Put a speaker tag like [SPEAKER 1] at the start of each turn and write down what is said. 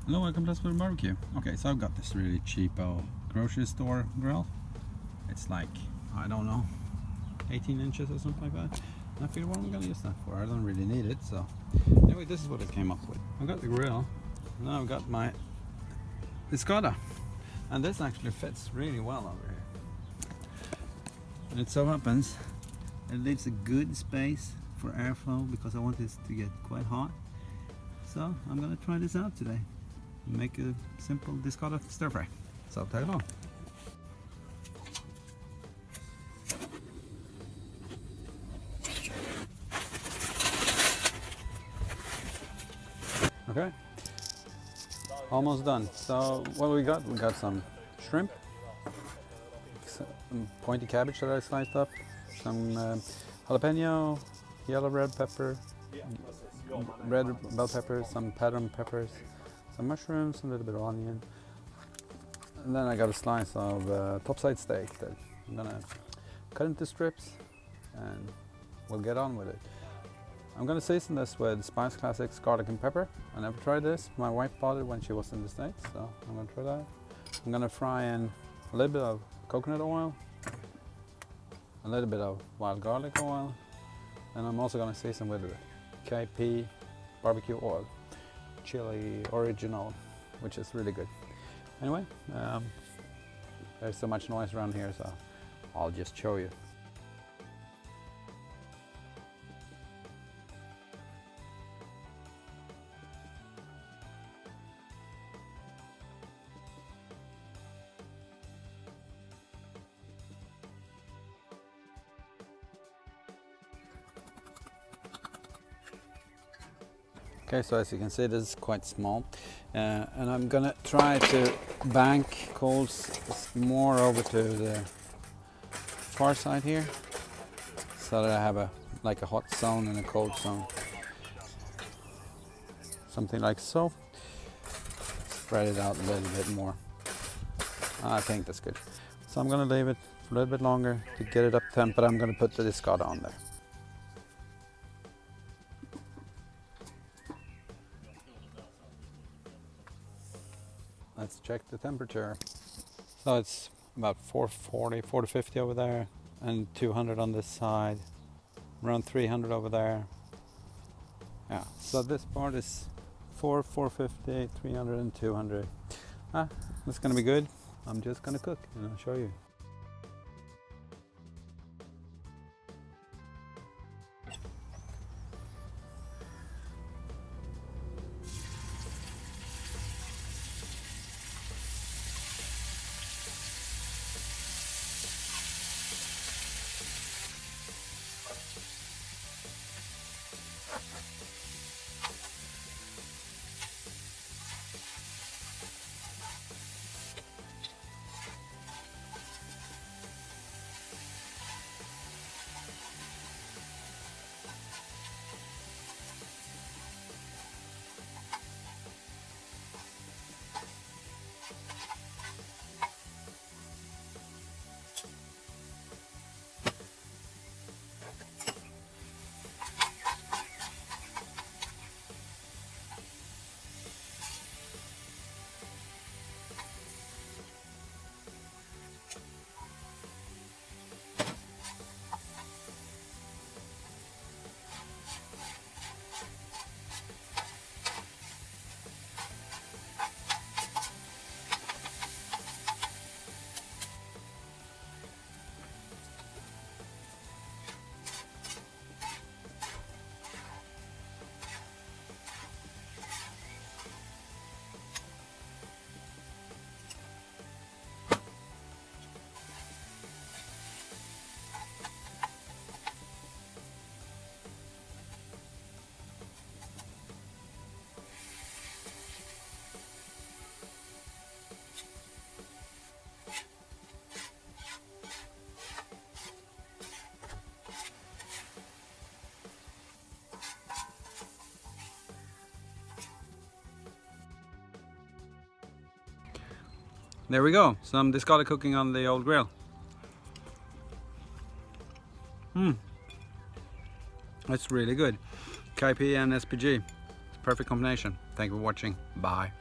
[SPEAKER 1] Hello, welcome to Let's Put Barbecue. Okay, so I've got this really cheapo grocery store grill. It's like, I don't know, 18 inches or something like that. And I figured, what am I going to use that for? I don't really need it, so anyway, this is what it came up with. I've got the grill, now I've got my Discada, and this actually fits really well over here. And it so happens it leaves a good space for airflow because I want this to get quite hot. So I'm going to try this out today. Make a simple Discada stir fry. So tag along. Okay, almost done. So what we got? We got some shrimp, some pointy cabbage that I sliced up, some jalapeno, yellow red pepper, red bell peppers, some pattern peppers, some mushrooms, a little bit of onion, and then I got a slice of topside steak that I'm gonna cut into strips, and we'll get on with it. I'm gonna season this with Spice Classics garlic and pepper. I never tried this. My wife bought it when she was in the States, so I'm gonna try that. I'm gonna fry in a little bit of coconut oil, a little bit of wild garlic oil, and I'm also gonna season with KP barbecue oil, chili original, which is really good. Anyway, there's so much noise around here, so I'll just show you. Okay, so as you can see, this is quite small, and I'm gonna try to bank coals more over to the far side here, so that I have like a hot zone and a cold zone, something like so. Spread it out a little bit more. I think that's good. So I'm gonna leave it for a little bit longer to get it up temp, but I'm gonna put the Discada on there. Let's check the temperature. So it's about 440, 450 over there, and 200 on this side, around 300 over there. Yeah, so this part is 450, 300 and 200. That's gonna be good. I'm just gonna cook and I'll show you. There we go, some Discada cooking on the old grill. That's really good. KP and SPG, perfect combination. Thank you for watching, bye.